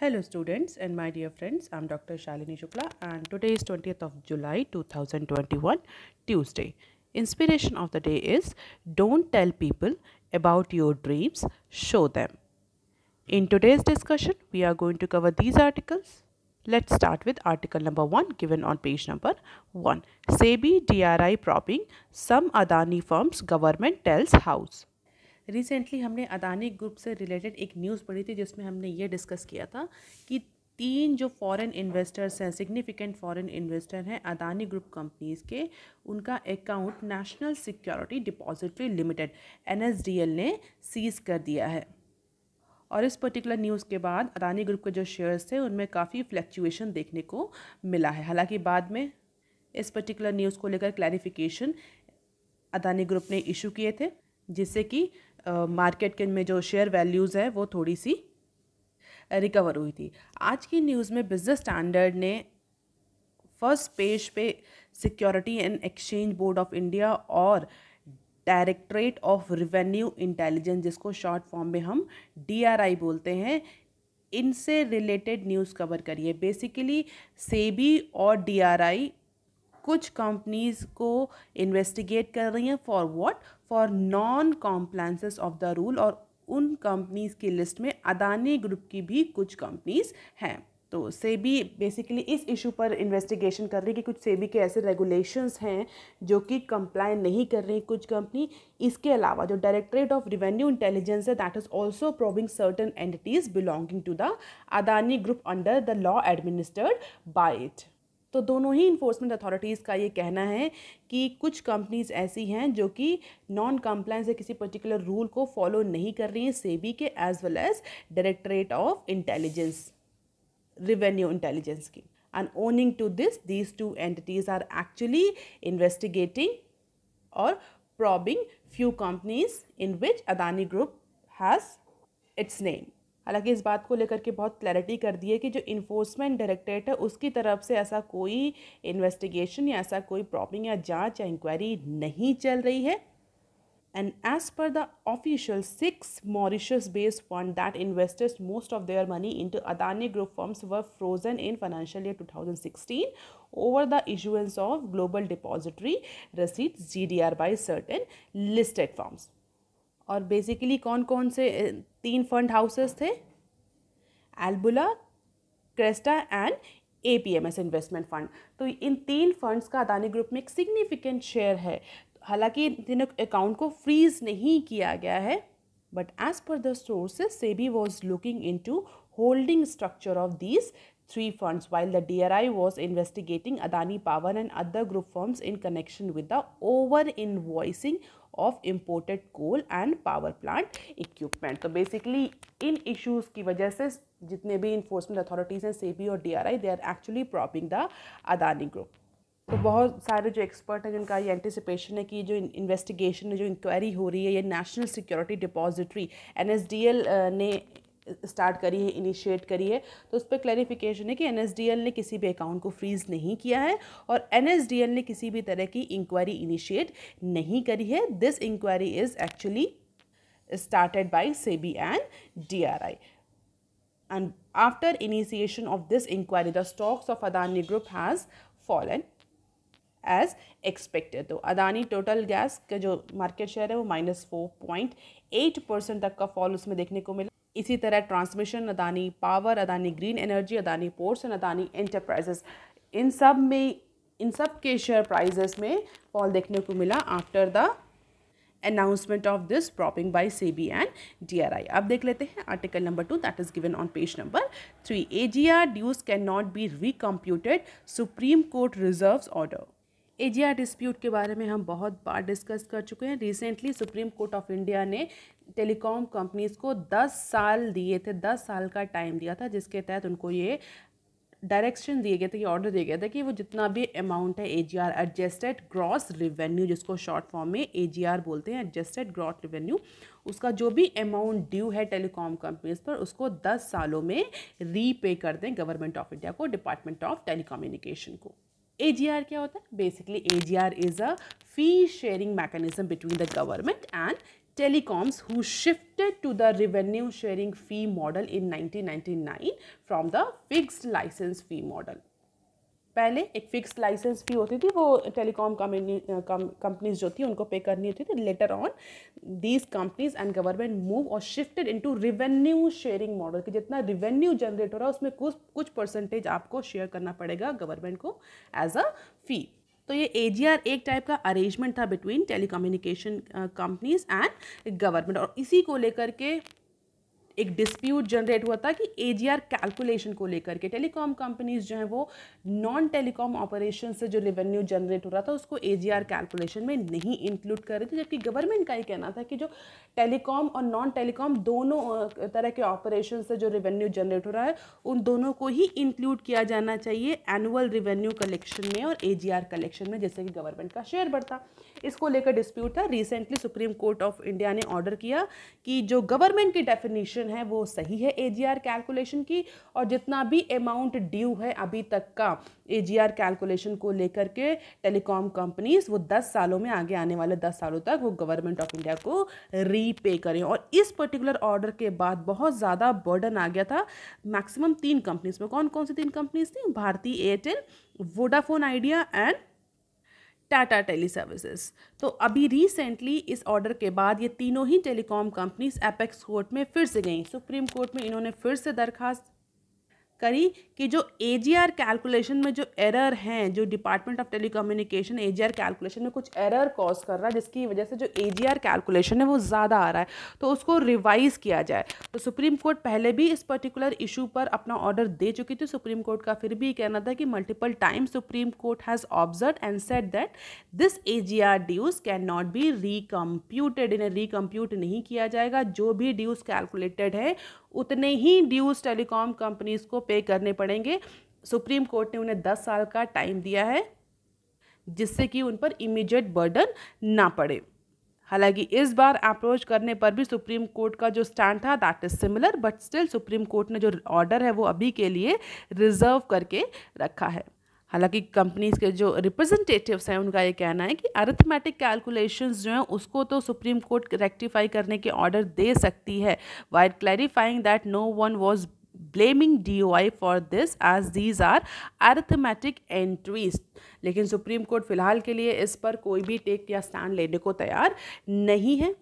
Hello students and my dear friends, I am Dr. Shalini Shukla and today is 20th of July 2021, Tuesday. Inspiration of the day is don't tell people about your dreams, show them. In today's discussion, we are going to cover these articles. Let's start with article number 1 given on page number 1. SEBI DRI propping some Adani firms government tells house. Recently हमने Adani group से related एक news पढ़ी थी जिसमें हमने ये discuss किया था कि 3 जो फॉरेन इन्वेस्टर्स हैं, सिग्निफिकेंट फॉरेन इन्वेस्टर हैं अदानी ग्रुप कंपनीज़ के, उनका account national security depository limited NSDL ने सीज़ कर दिया है। और इस पर्टिकुलर न्यूज़ के बाद अदानी ग्रुप के जो शेयर्स थे उनमें काफ़ी फ्लैक्चुएशन देखने को मिला है। हालांकि बाद में इस पर्टिकुलर न्यूज़ को लेकर क्लैरिफिकेशन अदानी ग्रुप ने इशू किए थे, जिससे कि मार्केट के में जो शेयर वैल्यूज़ है वो थोड़ी सी रिकवर हुई थी। आज की न्यूज़ में बिजनेस स्टैंडर्ड ने फर्स्ट पेज पे Security and Exchange Board of India और डायरेक्टरेट ऑफ रेवेन्यू इंटेलिजेंस, जिसको शॉर्ट फॉर्म में हम DRI बोलते हैं, इनसे रिलेटेड न्यूज़ कवर करिए। बेसिकली सेबी और DRI कुछ कंपनीज़ को इन्वेस्टिगेट कर रही हैं for what, for non compliances of the rule, और उन कंपनीज़ की लिस्ट में अदानी ग्रुप की भी कुछ कंपनीज़ हैं। तो सेबी बेसिकली इस इशू पर इन्वेस्टिगेशन कर रही है कि कुछ सेबी के ऐसे रेगुलेशंस हैं जो कि कंप्लाई नहीं कर रही कुछ कंपनी। इसके अलावा जो डायरेक्टरेट ऑफ रेवेन्यू इंटेलिजेंस है, that is also probing certain entities belonging to the Adani group under the law administered by it. तो दोनों ही इन्फोर्समेंट अथॉरिटीज़ का ये कहना है कि कुछ कंपनीज़ ऐसी हैं जो कि नॉन कंप्लायंस या किसी पर्टिकुलर रूल को फॉलो नहीं कर रही हैं, सेबी के as well as Directorate of Intelligence, Revenue Intelligence की। And owing to this, these two entities are actually investigating और probing few companies in which Adani group has its name. हालांकि इस बात को लेकर के बहुत क्लैरिटी कर दी है कि जो इन्फोर्समेंट डायरेक्टरेट है उसकी तरफ से ऐसा कोई इन्वेस्टिगेशन या ऐसा कोई प्रॉबिंग या जांच या इंक्वायरी नहीं चल रही है। And as per the official 6 Mauritius based fund that invested most of their money into Adani Group firms were frozen in financial year 2016 over the issuance of global depository receipts GDR by certain listed firms। और basically कौन कौन से 3 fund houses थे? Albula, Cresta and APMS investment fund. तो इन 3 funds का Adani group में एक सिग्निफिकेंट शेयर है। हालांकि इन तीनों अकाउंट को फ्रीज नहीं किया गया है, but as per the sources SEBI was looking into holding structure of these 3 funds while the DRI was investigating Adani Power and other group firms in connection with the over invoicing of imported coal and power plant equipment। तो basically इन issues की वजह से जितने भी enforcement authorities हैं, SEBI और DRI, they are actually propping the Adani group. तो बहुत सारे जो एक्सपर्ट हैं जिनका ये एंटिसिपेशन है कि जो इन्वेस्टिगेशन, जो इंक्वायरी हो रही है, ये नेशनल सिक्योरिटी डिपॉजिटरी NSDL ने स्टार्ट करी है, इनिशिएट करी है। तो उस पर क्लैरिफिकेशन है कि NSDL ने किसी भी अकाउंट को फ्रीज नहीं किया है और NSDL ने किसी भी तरह की इंक्वायरी इनिशिएट नहीं करी है। This inquiry is actually started by SEBI and DRI। And after initiation of this inquiry the stocks of Adani group has fallen as expected. तो अदानी टोटल गैस का जो मार्केट शेयर है वो -4.8% तक का फॉल उसमें देखने को मिला। इसी तरह transmission, Adani power, Adani green energy, Adani ports and Adani enterprises, इन सब के शेयर प्राइजेस में फॉल देखने को मिला after the announcement of this probing by SEBI and DRI। अब देख लेते हैं article number 2 that is given on page number 3। AGR dues can not be recomputed, supreme court reserves order. AGR dispute के बारे में हम बहुत बार डिस्कस कर चुके हैं। Recently supreme court of India ने टेलीकॉम कंपनीज़ को 10 साल दिए थे, 10 साल का टाइम दिया था, जिसके तहत उनको ये डायरेक्शन दिए गए थे, ये ऑर्डर दिया गया था कि वो जितना भी अमाउंट है AGR, एडजस्टेड ग्रॉस रेवेन्यू, जिसको शॉर्ट फॉर्म में AGR बोलते हैं, एडजस्टेड ग्रॉस रेवेन्यू, उसका जो भी अमाउंट ड्यू है टेलीकॉम कंपनीज़ पर, उसको 10 सालों में रीपे कर दें गवर्नमेंट ऑफ इंडिया को, डिपार्टमेंट ऑफ टेलीकम्युनिकेशन को। AGR क्या होता है? Basically AGR is a fee sharing mechanism between the government and telecoms who shifted to the revenue sharing fee model in 1999 from the fixed license fee model. पहले एक fix licence फी होती थी, वो telecom companies जो थी उनको पे करनी होती थी. Later on these companies and government move और shifted into revenue sharing model कि जितना रिवेन्यू जनरेट हो रहा है उसमें कुछ परसेंटेज आपको शेयर करना पड़ेगा गवर्नमेंट को एज अ फी. तो ये AGR एक टाइप का अरेंजमेंट था between telecommunication companies and government, और इसी को लेकर के एक डिस्प्यूट जनरेट हुआ था कि AGR कैलकुलेशन को लेकर के टेलीकॉम कंपनीज जो हैं वो नॉन टेलीकॉम ऑपरेशन से जो रेवेन्यू जनरेट हो रहा था उसको AGR कैलकुलेशन में नहीं इंक्लूड कर रही थी, जबकि गवर्नमेंट का ये कहना था कि जो टेलीकॉम और नॉन टेलीकॉम दोनों तरह के ऑपरेशन से जो रेवेन्यू जनरेट हो रहा है उन दोनों को ही इंक्लूड किया जाना चाहिए एनुअल रेवेन्यू कलेक्शन में और AGR कलेक्शन में, जिससे कि गवर्नमेंट का शेयर बढ़ता. इसको लेकर डिस्प्यूट था. Recently supreme court of India ने ऑर्डर किया कि जो गवर्नमेंट की डेफिनेशन है वो सही है AGR कैलकुलेशन की, और जितना भी अमाउंट ड्यू है अभी तक का AGR कैलकुलेशन को लेकर के टेलीकॉम कंपनीज वो 10 सालों में, आगे आने वाले 10 सालों तक वो गवर्नमेंट ऑफ इंडिया को रीपे करें. और इस पर्टिकुलर ऑर्डर के बाद बहुत ज़्यादा बर्डन आ गया था मैक्सिमम 3 कंपनीज में. कौन कौन सी 3 कंपनीज थी? Bharti Airtel, Vodafone Idea and Tata tele services. तो अभी रिसेंटली इस ऑर्डर के बाद ये तीनों ही टेलीकॉम कंपनीज एपेक्स कोर्ट में फिर से गई. सुप्रीम कोर्ट में इन्होंने फिर से दरखास्त करी कि जो AGR कैलकुलेशन में जो एरर हैं, जो department of telecommunication AGR calculation में कुछ एरर कॉज कर रहा है जिसकी वजह से जो AGR कैलकुलेशन है वो ज़्यादा आ रहा है, तो उसको रिवाइज किया जाए. तो सुप्रीम कोर्ट पहले भी इस पर्टिकुलर इशू पर अपना ऑर्डर दे चुकी थी. सुप्रीम कोर्ट का फिर भी कहना था कि multiple time supreme court has observe and said that this AGR dues can not be recomputed. इन्हें रिकम्प्यूट नहीं किया जाएगा. जो भी ड्यूज कैलकुलेटेड है उतने ही ड्यूज टेलीकॉम कंपनीज को पे करने पड़ेंगे. सुप्रीम कोर्ट ने उन्हें 10 साल का टाइम दिया है जिससे कि उन पर इमीडिएट बर्डन ना पड़े. हालांकि इस बार अप्रोच करने पर भी सुप्रीम कोर्ट का जो स्टैंड था that is similar, but still supreme court ने जो ऑर्डर है वो अभी के लिए रिजर्व करके रखा है. हालांकि कंपनीज के जो रिप्रेजेंटेटिव्स हैं उनका ये कहना है कि अरिथमेटिक कैलकुलेशंस जो हैं उसको तो सुप्रीम कोर्ट रेक्टिफाई करने के ऑर्डर दे सकती है, while clarifying that no one was blaming DOI for this as these are arithmetic entries. लेकिन सुप्रीम कोर्ट फिलहाल के लिए इस पर कोई भी टेक या स्टैंड लेने को तैयार नहीं है.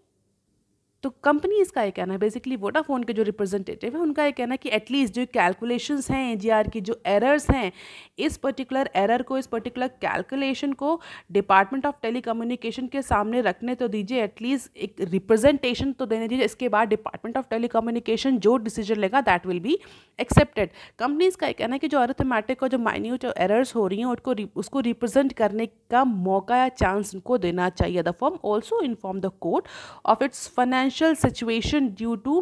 तो कंपनीज का ये कहना है, बेसिकली वोडाफोन के जो रिप्रेजेंटेटिव है उनका ये कहना है कि एटलीस्ट जो कैलकुलेशंस हैं AGR की, जो एरर्स हैं, इस पर्टिकुलर एरर को, इस पर्टिकुलर कैलकुलेशन को डिपार्टमेंट ऑफ टेलीकम्युनिकेशन के सामने रखने तो दीजिए, एटलीस्ट एक रिप्रेजेंटेशन तो देने दीजिए. इसके बाद डिपार्टमेंट ऑफ टेलीकम्युनिकेशन जो डिसीजन लेगा that will be accepted. Companies का ये कहना है कि जो अरिथमेटिक और जो माइन्यूट एरर्स हो रही हैं उसको रिप्रेजेंट करने का मौका या चांस उनको देना चाहिए. The firm also inform the court of its financial situation due to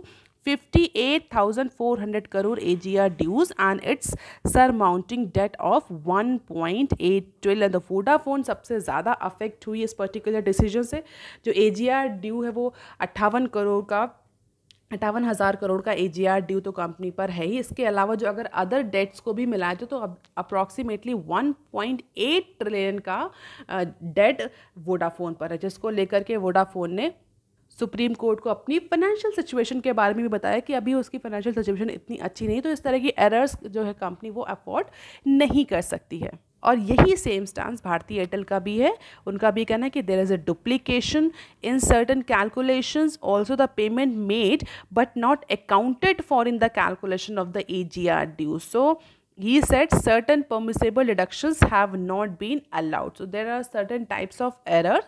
58,400 crore AGR dues and its surmounting debt of 1.8 trillion. तो वोडाफोन सबसे ज़्यादा अफेक्ट हुई इस पर्टिकुलर डिसीजन से. जो AGR ड्यू है वो 58,000 करोड़ का AGR ड्यू तो कंपनी पर है ही. इसके अलावा जो अगर अदर डेट्स को भी मिलाए तो अप्रॉक्सीमेटली 1.8 ट्रिलियन का डेट वोडाफोन पर है, जिसको लेकर के वोडाफोन ने सुप्रीम कोर्ट को अपनी फाइनेंशियल सिचुएशन के बारे में भी बताया कि अभी उसकी फाइनेंशियल सिचुएशन इतनी अच्छी नहीं, तो इस तरह की एरर्स जो है कंपनी वो अफोर्ड नहीं कर सकती है. और यही सेम स्टांस भारती एयरटेल का भी है. उनका भी कहना है कि there is a duplication in certain calculations, also the payment made but not accounted for in the calculation of the AGR due. So he said certain permissible deductions have not been allowed. So there are certain types of error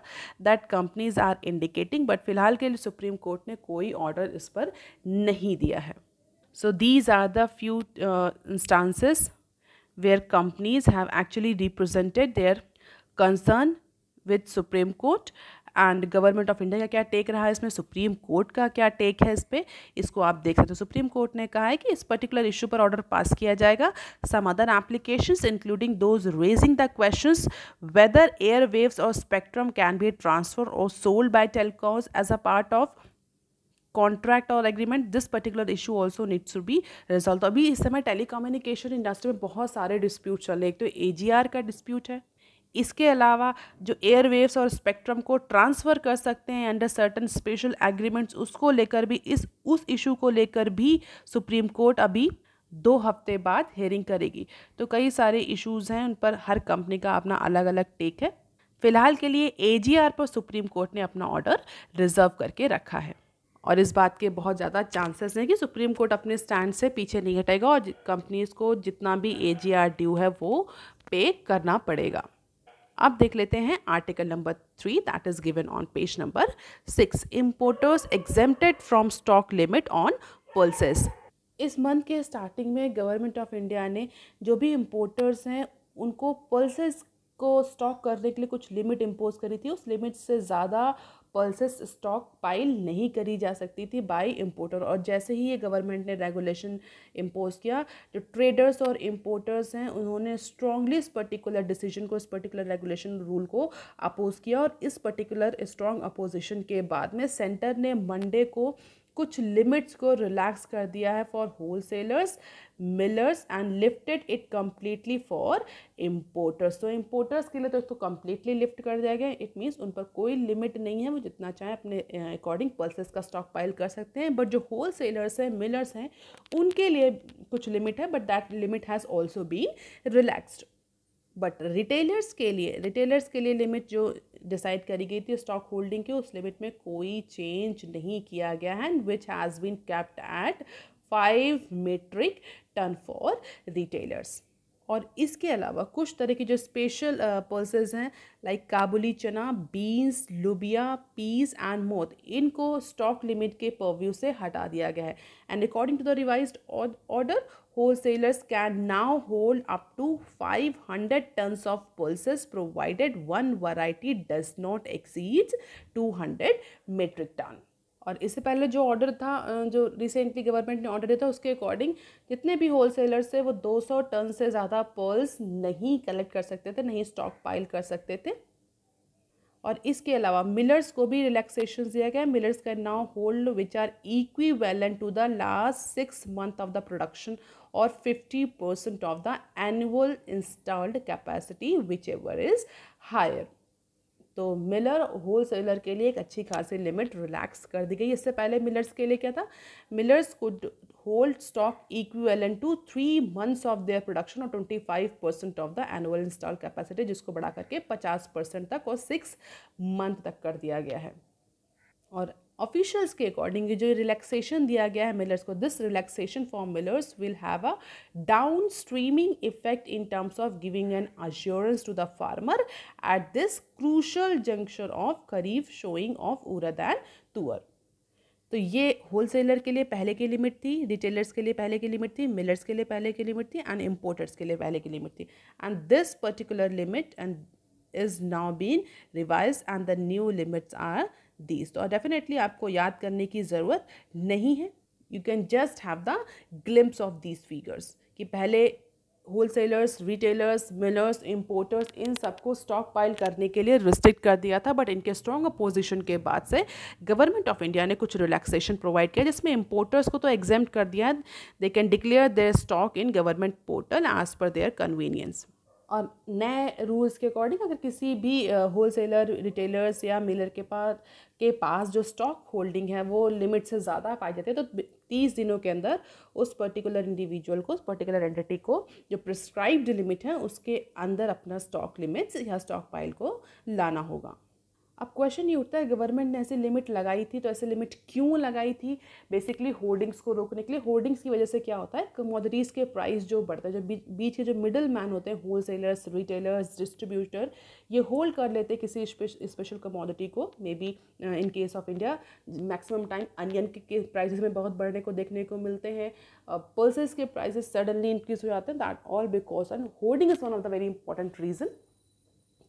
that companies are indicating, but फिलहाल के लिए supreme court ने कोई order इस पर नहीं दिया है. So these are the few instances where companies have actually represented their concern with Supreme Court. And government of India का क्या टेक रहा है इसमें, सुप्रीम कोर्ट का क्या टेक है इस पर, इसको आप देख सकते हो. सुप्रीम कोर्ट ने कहा है कि इस पर्टिकुलर इशू पर ऑर्डर पास किया जाएगा. Some other applications including those raising the questions whether air waves और स्पेक्ट्रम कैन बी ट्रांसफर और sold by telecoms as a part of contract और agreement, this particular issue also needs to be resolve. तो अभी इस समय telecommunication industry में बहुत सारे डिस्प्यूट चल रहे हैं. एक तो AGR का डिस्प्यूट है, इसके अलावा जो एयरवेव्स और स्पेक्ट्रम को ट्रांसफ़र कर सकते हैं अंडर सर्टन स्पेशल एग्रीमेंट्स, उसको लेकर भी उस इशू को लेकर भी सुप्रीम कोर्ट अभी 2 हफ्ते बाद हियरिंग करेगी। तो कई सारे इश्यूज़ हैं, उन पर हर कंपनी का अपना अलग अलग टेक है। फिलहाल के लिए AGR पर सुप्रीम कोर्ट ने अपना ऑर्डर रिजर्व करके रखा है और इस बात के बहुत ज़्यादा चांसेस हैं कि सुप्रीम कोर्ट अपने स्टैंड से पीछे नहीं हटेगा और कंपनीज़ को जितना भी AGR ड्यू है वो पे करना पड़ेगा। अब देख लेते हैं article number 3 that is given on page number 6। Importers exempted from stock limit on pulses. इस मंथ के स्टार्टिंग में गवर्नमेंट ऑफ इंडिया ने जो भी इम्पोर्टर्स हैं उनको पल्सेस को स्टॉक करने के लिए कुछ लिमिट इम्पोज करी थी। उस लिमिट से ज़्यादा पल्सेस स्टॉक पाइल नहीं करी जा सकती थी बाय इम्पोर्टर। और जैसे ही ये गवर्नमेंट ने रेगुलेशन इम्पोज किया, जो ट्रेडर्स और इम्पोर्टर्स हैं उन्होंने स्ट्रांगली इस पर्टिकुलर डिसीजन को, इस पर्टिकुलर रेगुलेशन रूल को अपोज किया। और इस पर्टिकुलर स्ट्रांग अपोजिशन के बाद में सेंटर ने मंडे को कुछ लिमिट्स को रिलैक्स कर दिया है for wholesalers, millers and lifted it completely for importers. तो इम्पोर्टर्स के लिए तो इसको कम्प्लीटली लिफ्ट कर दिया गया। इट मीन्स उन पर कोई लिमिट नहीं है, वो जितना चाहे अपने अकॉर्डिंग पल्सेस का स्टॉक पाइल कर सकते हैं। बट जो होलसेलर्स हैं, मिलर्स हैं, उनके लिए कुछ लिमिट है, but that limit has also been relaxed. But retailers के लिए लिमिट जो डिसाइड करी गई थी स्टॉक होल्डिंग की, उस लिमिट में कोई चेंज नहीं किया गया है, which has been kept at 5 metric ton for retailers. और इसके अलावा कुछ तरह की जो स्पेशल पल्सेस हैं like kabuli chana, beans, lobia, peas and moth, इनको स्टॉक लिमिट के परव्यू से हटा दिया गया है। And according to the revised order, wholesalers can now hold up to 500 tons of pulses provided one variety does not exceed 200 metric ton। और इससे पहले जो ऑर्डर था, जो रिसेंटली गवर्नमेंट ने ऑर्डर दिया था, उसके अकॉर्डिंग जितने भी होलसेलर्स थे वो 200 टन से ज़्यादा पर्ल्स नहीं कलेक्ट कर सकते थे, नहीं स्टॉक पाइल कर सकते थे। और इसके अलावा मिलर्स को भी रिलैक्सेशन दिया गया है। Millers can now hold which are equivalent to the last 6 months of the production और 50% of the annual installed capacity whichever is higher. तो मिलर होलसेलर के लिए एक अच्छी खासी लिमिट रिलैक्स कर दी गई। इससे पहले मिलर्स के लिए क्या था, millers could hold stock equivalent to 3 months of their production और 25% of the annual install capacity, जिसको बढ़ा करके 50% तक और 6 month तक कर दिया गया है। और ऑफिशियल्स के अकॉर्डिंग जो रिलैक्सेशन दिया गया है मिलर्स को, this relaxation for millers will have a down streaming effect in terms of giving an assurance to the farmer at this crucial junction of kharif sowing of urad and tur. तो ये wholesaler के लिए पहले की लिमिट थी, रिटेलर्स के लिए पहले की लिमिट थी, मिलर्स के लिए पहले की लिमिट थी एंड इम्पोर्टर्स के लिए पहले की लिमिट थी। And this particular limit and is now being revised and the new limits are these। तो डेफिनेटली आपको याद करने की ज़रूरत नहीं है, you can just have the glimpse of these figures कि पहले होलसेलर्स, रिटेलर्स, मिलर्स, इम्पोर्टर्स, इन सबको स्टॉक पाइल करने के लिए रिस्ट्रिक्ट कर दिया था। बट इनके स्ट्रॉन्ग अपोजिशन के बाद से गवर्नमेंट ऑफ इंडिया ने कुछ रिलैक्सेशन प्रोवाइड किया, जिसमें इम्पोर्टर्स को तो एग्जेम्प्ट कर दिया, they can declare their stock in government portal as per their convenience. और नए रूल्स के अकॉर्डिंग अगर किसी भी होलसेलर, रिटेलर्स या मिलर के पास जो स्टॉक होल्डिंग है वो लिमिट से ज़्यादा पाई जाती है, तो 30 दिनों के अंदर उस पर्टिकुलर इंडिविजुअल को, उस पर्टिकुलर एंटिटी को जो प्रिस्क्राइब्ड लिमिट है उसके अंदर अपना स्टॉक लिमिट्स या स्टॉक पाइल को लाना होगा। अब क्वेश्चन ये उठता है, गवर्नमेंट ने ऐसी लिमिट लगाई थी तो ऐसी लिमिट क्यों लगाई थी? बेसिकली होर्डिंग्स को रोकने के लिए। होर्डिंग्स की वजह से क्या होता है, कमोडिटीज़ के प्राइस जो बढ़ता है, जो बीच के जो मिडिल मैन होते हैं, होलसेलर्स, रिटेलर्स, डिस्ट्रीब्यूटर, ये होल्ड कर लेते हैं किसी स्पेशल कमोडिटी को। May be in case of India maximum time onion के प्राइसेस में बहुत बढ़ने को देखने को मिलते हैं, पल्सेस के प्राइसेस सडनली इंक्रीज हो जाते हैं, that all because and hoarding is one of the very important reason.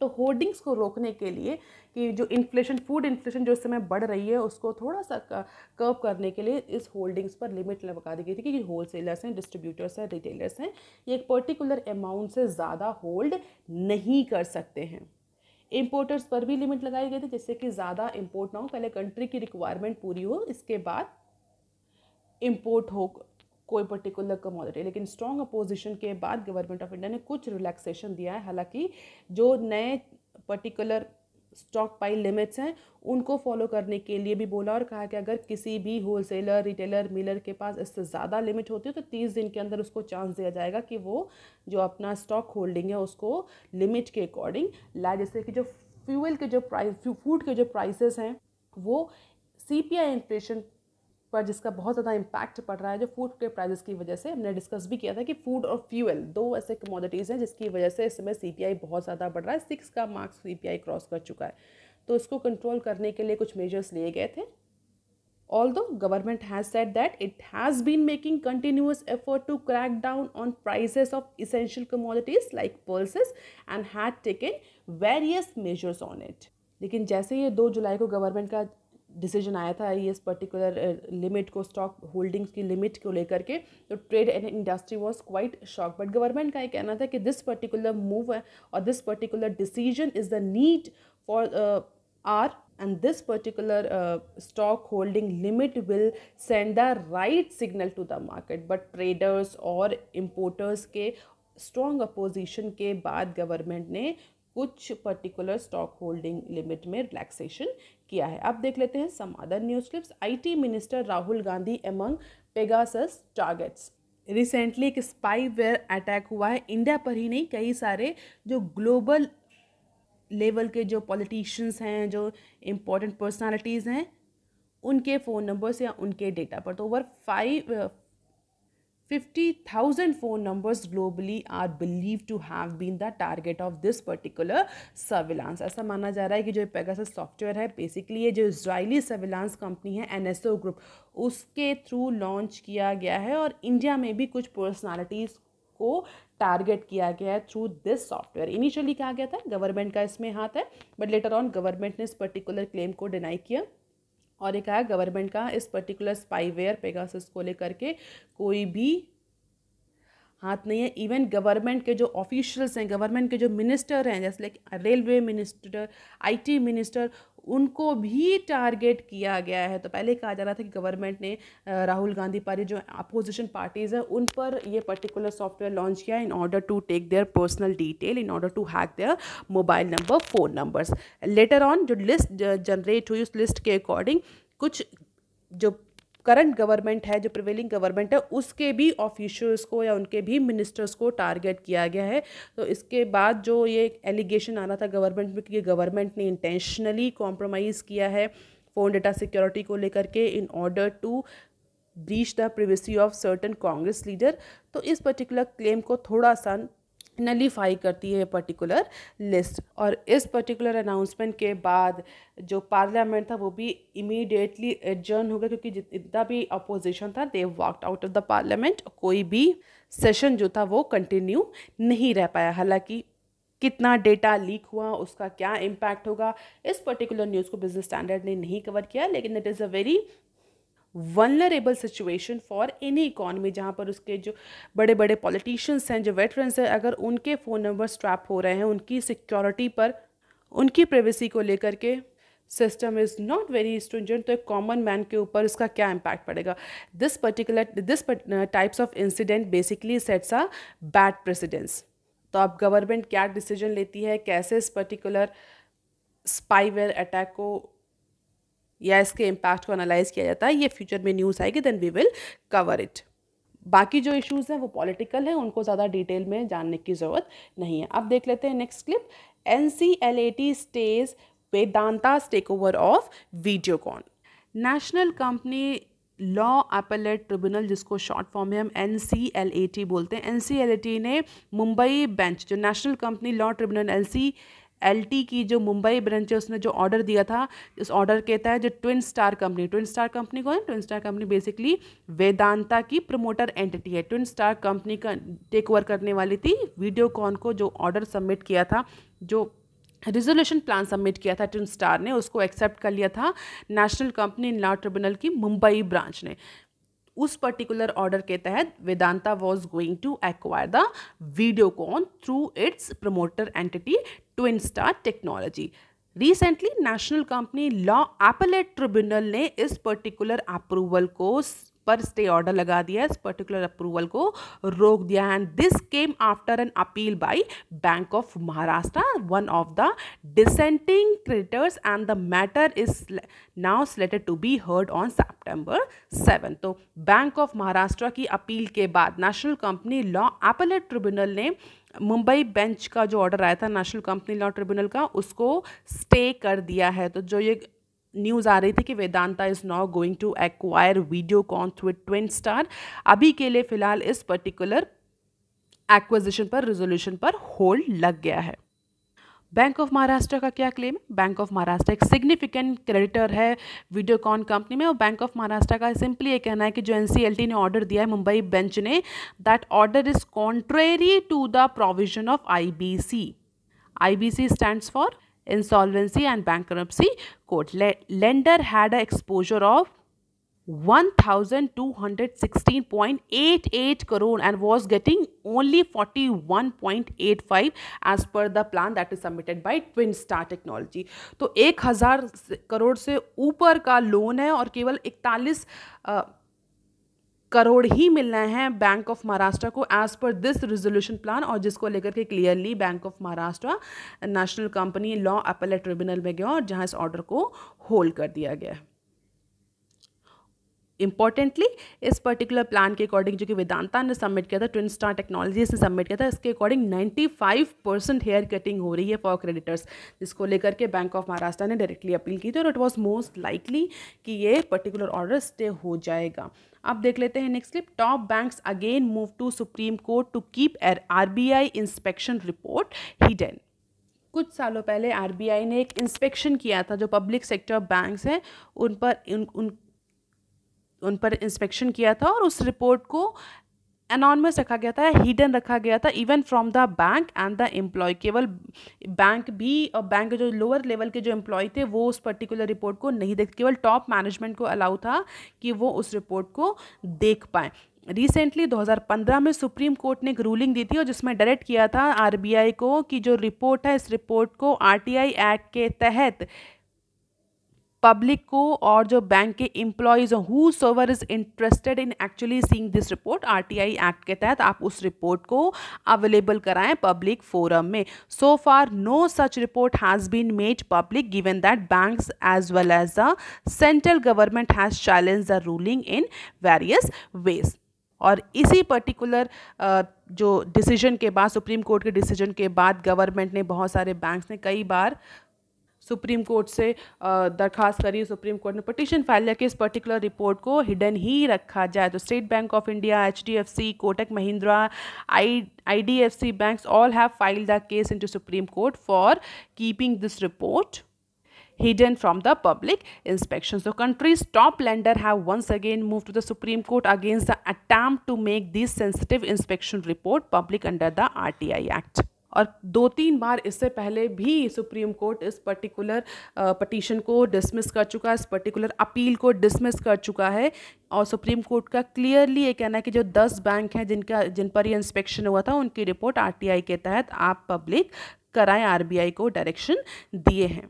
तो होर्डिंग्स को रोकने के लिए कि जो इन्फ्लेशन, फूड इन्फ्लेशन जो इस समय बढ़ रही है, उसको थोड़ा सा कर्व करने के लिए इस होल्डिंग्स पर लिमिट लगा दी गई थी कि होलसेलर्स हैं, डिस्ट्रीब्यूटर्स हैं, रिटेलर्स हैं, ये एक पर्टिकुलर अमाउंट से ज़्यादा होल्ड नहीं कर सकते हैं। इम्पोर्टर्स पर भी लिमिट लगाई गई थी, जिससे कि ज़्यादा इम्पोर्ट ना हो, पहले कंट्री की रिक्वायरमेंट पूरी हो, इसके बाद इम्पोर्ट हो, कोई पर्टिकुलर कमोडिटी, लेकिन स्ट्रॉन्ग अपोजिशन के बाद गवर्नमेंट ऑफ इंडिया ने कुछ रिलैक्सेशन दिया है। हालांकि जो नए पर्टिकुलर स्टॉक पाइल लिमिट्स हैं उनको फॉलो करने के लिए भी बोला और कहा कि अगर किसी भी होलसेलर, रिटेलर, मिलर के पास इससे ज़्यादा लिमिट होती है तो 30 दिन के अंदर उसको चांस दिया जाएगा कि वो जो अपना स्टॉक होल्डिंग है उसको लिमिट के अकॉर्डिंग लाए। जैसे कि जो फ्यूल के जो प्राइस, फूड के जो प्राइसेस हैं वो CPI इन्फ्लेशन पर जिसका बहुत ज़्यादा इम्पैक्ट पड़ रहा है, जो फूड के प्राइसेस की वजह से। हमने डिस्कस भी किया था कि फूड और फ्यूल दो ऐसे कमोडिटीज़ हैं जिसकी वजह से इस समय CPI बहुत ज़्यादा बढ़ रहा है। 6 का मार्क्स CPI क्रॉस कर चुका है, तो इसको कंट्रोल करने के लिए कुछ मेजर्स लिए गए थे। Although government has said that it has been making continuous effort to crack down on prices of essential commodities like pulses and had taken various measures on it. लेकिन जैसे ये 2 जुलाई को गवर्नमेंट का डिसीजन आया था ये इस पर्टिकुलर लिमिट को, स्टॉक होल्डिंग्स की लिमिट को लेकर के, तो trade and industry was quite shock. But government का ये कहना था कि दिस पर्टिकुलर मूव है और this particular decision is the need for our and this particular stock holding limit will send the right signal to the market, but traders और importers के strong opposition के बाद गवर्नमेंट ने कुछ particular stock holding limit में relaxation किया है। अब देख लेते हैं some other news clips. IT minister Rahul Gandhi among Pegasus targets. Recently एक स्पाईवेयर अटैक हुआ है, इंडिया पर ही नहीं, कई सारे जो ग्लोबल लेवल के जो पॉलिटिशियंस हैं, जो इम्पोर्टेंट पर्सनालिटीज़ हैं, उनके फ़ोन नंबर्स या उनके डेटा पर। तो over 50,000 phone numbers globally are believe to have been the target of this particular surveillance. ऐसा माना जा रहा है कि जो पेगासस सॉफ्टवेयर है बेसिकली ये जो इजरायली सर्विलांस कंपनी है NSO ग्रुप, उसके थ्रू लॉन्च किया गया है और इंडिया में भी कुछ पर्सनालिटीज़ को टारगेट किया गया है थ्रू दिस सॉफ्टवेयर। इनिशियली कहा गया था गवर्नमेंट का इसमें हाथ है, बट लेटर ऑन गवर्नमेंट ने इस पर्टिकुलर क्लेम को डिनाई किया और ये कहा गवर्नमेंट का इस पर्टिकुलर स्पाईवेयर पेगासस को लेकर के कोई भी हाथ नहीं है। इवन गवर्नमेंट के जो ऑफिशियल्स हैं, गवर्नमेंट के जो मिनिस्टर हैं, जैसे like railway minister, IT minister, उनको भी टारगेट किया गया है। तो पहले कहा जा रहा था कि गवर्नमेंट ने राहुल गांधी पर जो अपोजिशन पार्टीज़ हैं उन पर ये पर्टिकुलर सॉफ्टवेयर लॉन्च किया in order to take their personal detail, in order to hack their mobile number, phone numbers. Later on जो लिस्ट जनरेट हुई उस लिस्ट के अकॉर्डिंग कुछ जो करंट गवर्नमेंट है, जो प्रिवेलिंग गवर्नमेंट है, उसके भी ऑफिशियल्स को या उनके भी मिनिस्टर्स को टारगेट किया गया है। तो इसके बाद जो ये एलिगेशन आ रहा था गवर्नमेंट में कि गवर्नमेंट ने इंटेंशनली कॉम्प्रोमाइज़ किया है फ़ोन डेटा सिक्योरिटी को लेकर के in order to breach the privacy of certain Congress leader, तो इस पर्टिकुलर क्लेम को थोड़ा सा नलीफाई करती है पर्टिकुलर लिस्ट। और इस पर्टिकुलर अनाउंसमेंट के बाद जो पार्लियामेंट था वो भी इमीडिएटली एडजर्न हो गया, क्योंकि जितना भी अपोजिशन था they walked out of the parliament. कोई भी सेशन जो था वो कंटिन्यू नहीं रह पाया। हालांकि कितना डेटा लीक हुआ, उसका क्या इम्पैक्ट होगा, इस पर्टिकुलर न्यूज़ को बिजनेस स्टैंडर्ड ने नहीं कवर किया, लेकिन it is a very vulnerable situation for any economy, जहाँ पर उसके जो बड़े बड़े पॉलिटिशियंस हैं, जो वेटरन्स हैं, अगर उनके फ़ोन नंबर स्ट्रैप हो रहे हैं, उनकी सिक्योरिटी पर, उनकी प्राइवेसी को लेकर के system is not very stringent, तो एक कॉमन मैन के ऊपर इसका क्या इम्पैक्ट पड़ेगा। This types of incident basically sets a bad precedence. तो अब गवर्नमेंट क्या डिसीजन लेती है, कैसे इस पर्टिकुलर स्पाईवेयर अटैक को या इसके इम्पैक्ट को एनालाइज किया जाता है, ये फ्यूचर में न्यूज़ आएगी, then we will cover it. बाकी जो इश्यूज़ हैं वो पॉलिटिकल हैं, उनको ज़्यादा डिटेल में जानने की ज़रूरत नहीं है। अब देख लेते हैं next clip. NCLAT stage Vedanta's takeover of Videocon. National company law appellate tribunal, जिसको शॉर्ट फॉर्म में हम NCLAT बोलते हैं, NCLAT ने मुंबई बेंच, जो national company law tribunal NCLT की जो मुंबई ब्रांच है, उसने जो ऑर्डर दिया था, इस ऑर्डर के तहत जो ट्विन स्टार कंपनी कौन है? Twin star company basically Vedanta की प्रमोटर एंटिटी है। ट्विन स्टार कंपनी का टेक ओवर करने वाली थी वीडियोकॉन को। जो ऑर्डर सबमिट किया था, जो रिजोल्यूशन प्लान सबमिट किया था ट्विन स्टार ने, उसको एक्सेप्ट कर लिया था नेशनल कंपनी लॉ ट्रिब्यूनल की मुंबई ब्रांच ने। उस पर्टिकुलर ऑर्डर के तहत Vedanta was going to acquire the Videocon through its promoter entity Twin Star Technology. Recently National company law appellate Tribunal ने इस पर्टिकुलर अप्रूवल को पर स्टे ऑर्डर लगा दिया है, इस पर्टिकुलर अप्रूवल को रोक दिया है। And this came after an appeal by Bank of Maharashtra, one of the dissenting creditors, and the matter is now slated to be heard on September 7। तो बैंक ऑफ महाराष्ट्र की अपील के बाद national company law appellate Tribunal ने Mumbai bench का जो order आया था national company law tribunal का, उसको स्टे कर दिया है। तो जो ये न्यूज़ आ रही थी कि Vedanta is now going to acquire Videocon with Twin Star, अभी के लिए फ़िलहाल इस पर्टिकुलर एक्विजिशन पर, रिजोल्यूशन पर होल्ड लग गया है। बैंक ऑफ महाराष्ट्र का क्या क्लेम है? बैंक ऑफ महाराष्ट्र एक सिग्निफिकेंट क्रेडिटर है वीडियोकॉन कंपनी में, और बैंक ऑफ महाराष्ट्र का सिंपली ये कहना है कि जो NCLT ने ऑर्डर दिया है मुंबई बेंच ने, that order is contrary to the provision of IBC। IBC stands for Insolvency and Bankruptcy Code. Lender had an exposure of 1,216.88 crore and was getting only 41.85 as per the plan that is submitted by Twin Star Technology. तो 1,000 करोड़ से ऊपर का loan है और केवल 41 करोड़ ही मिल रहे हैं bank of Maharashtra को as per this resolution plan, और जिसको लेकर के clearly bank of Maharashtra national company law appellate tribunal में गया और जहां इस ऑर्डर को होल्ड कर दिया गया है। इंपॉर्टेंटली इस पर्टिकुलर प्लान के अकॉर्डिंग जो कि वेदांता ने सबमिट किया था, ट्विन स्टार टेक्नोलॉजी से सबमिट किया था, इसके अकॉर्डिंग 95% हेयर कटिंग हो रही है फॉर क्रेडिटर्स, जिसको लेकर के बैंक ऑफ महाराष्ट्र ने डायरेक्टली अपील की थी और इट वॉज मोस्ट लाइकली कि ये पर्टिकुलर ऑर्डर स्टे हो जाएगा। अब देख लेते हैं next clip. Top banks again move to Supreme Court to keep RBI inspection report hidden. कुछ सालों पहले RBI ने एक इंस्पेक्शन किया था, जो पब्लिक सेक्टर बैंक्स हैं उन पर इंस्पेक्शन किया था, और उस रिपोर्ट को एनॉनिमस रखा गया था, हिडन रखा गया था, even from the bank and the employ. केवल बैंक भी और बैंक के जो लोअर लेवल के जो एम्प्लॉय थे वो उस पर्टिकुलर रिपोर्ट को नहीं देख, केवल टॉप मैनेजमेंट को अलाउ था कि वो उस रिपोर्ट को देख पाएँ। रिसेंटली 2015 में सुप्रीम कोर्ट ने एक रूलिंग दी थी और जिसमें डायरेक्ट किया था RBI को कि जो रिपोर्ट है इस रिपोर्ट को RTI एक्ट के तहत पब्लिक को और जो बैंक के employees whosoever is interested in actually seeing this report, RTI act के तहत आप उस रिपोर्ट को अवेलेबल कराएं पब्लिक फोरम में। So far no such report has been made public given that banks as well as the central government has challenge the ruling in various ways. और इसी particular जो डिसीजन के बाद, supreme court के decision के बाद, government ने, बहुत सारे बैंक्स ने कई बार सुप्रीम कोर्ट से दरखास्त करी, सुप्रीम कोर्ट ने पिटीशन फाइल किया कि इस पर्टिकुलर रिपोर्ट को हिडन ही रखा जाए। तो state bank of India, HDFC, Kotak Mahindra, IDFC banks all have filed the case into Supreme Court for keeping this report hidden from the public inspection. So country's top lender have once again moved to the Supreme Court against the attempt to make this sensitive inspection report public under the RTI Act. और 2-3 बार इससे पहले भी supreme court इस particular petition को dismiss कर चुका है, इस पर्टिकुलर अपील को डिसमिस कर चुका है। और सुप्रीम कोर्ट का क्लियरली ये कहना है कि जो 10 बैंक हैं जिन पर ये इंस्पेक्शन हुआ था, उनकी रिपोर्ट RTI के तहत आप पब्लिक कराएं, RBI को डायरेक्शन दिए हैं।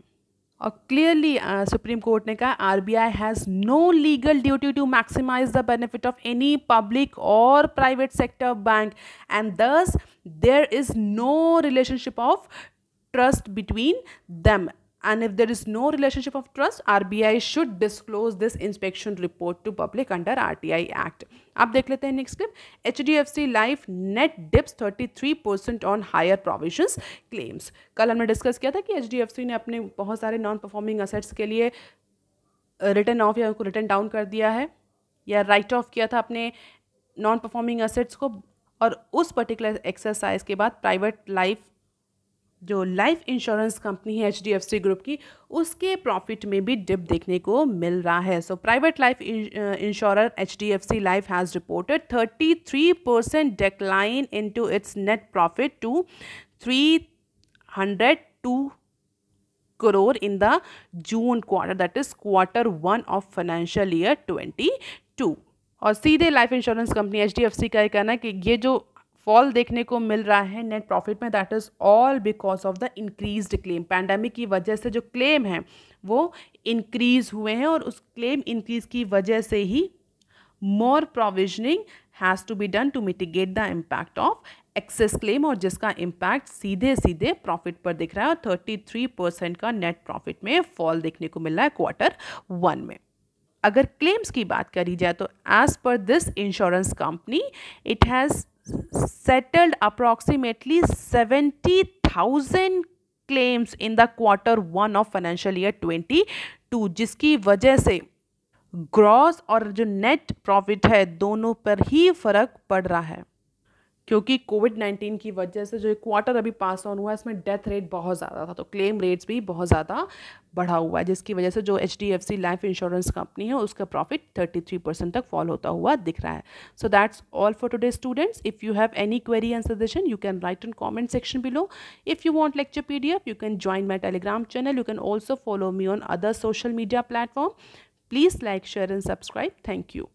और क्लियरली सुप्रीम कोर्ट ने कहा RBI has no legal duty to maximize the benefit of any public or private sector bank and thus there is no relationship of trust between them. And if there is no relationship of trust, RBI should disclose this inspection report to public under RTI Act. अब देख लेते हैं next clip. HDFC Life net dips 33% on higher provisions claims। कल हमने discuss किया था कि HDFC ने अपने बहुत सारे नॉन परफॉर्मिंग असेट्स के लिए रिटर्न ऑफ या उनको रिटर्न डाउन कर दिया है या राइट ऑफ किया था अपने नॉन परफॉर्मिंग असेट्स को, और उस पर्टिकुलर एक्सरसाइज के बाद प्राइवेट लाइफ जो लाइफ इंश्योरेंस कंपनी है HDFC ग्रुप की, उसके प्रॉफिट में भी डिप देखने को मिल रहा है। So private life insurer HDFC life has reported 33% decline into its net profit to 302 crore in the June quarter, that is Q1 of financial year 22। और सीधे लाइफ इंश्योरेंस कंपनी HDFC का कहना है कि ये जो फॉल देखने को मिल रहा है नेट प्रॉफिट में, that is all because of the increased claim. Pandemic की वजह से जो क्लेम हैं वो इंक्रीज़ हुए हैं और उस क्लेम इंक्रीज़ की वजह से ही more provisioning has to be done to mitigate the impact of excess claim, और जिसका इम्पैक्ट सीधे सीधे प्रॉफिट पर दिख रहा है, और 33% का नेट प्रॉफिट में फॉल देखने को मिल रहा है Q1 में। अगर क्लेम्स की बात करी जाए तो as per this insurance company it has settled approximately 70,000 claims in the Q1 of financial year 22, जिसकी वजह से ग्रॉस और जो नेट प्रॉफिट है दोनों पर ही फर्क पड़ रहा है, क्योंकि कोविड-19 की वजह से जो क्वार्टर अभी पास ऑन हुआ है इसमें डेथ रेट बहुत ज़्यादा था, तो क्लेम रेट्स भी बहुत ज़्यादा बढ़ा हुआ है, जिसकी वजह से जो HDFC लाइफ इंश्योरेंस कंपनी है उसका प्रॉफिट 33% तक फॉल होता हुआ दिख रहा है। So that's all for today students. If you have any query and suggestion you can write in comment section below. If you want lecture PDF you can join my Telegram channel. You can also follow me on other social media platform. Please like, share and subscribe. Thank you.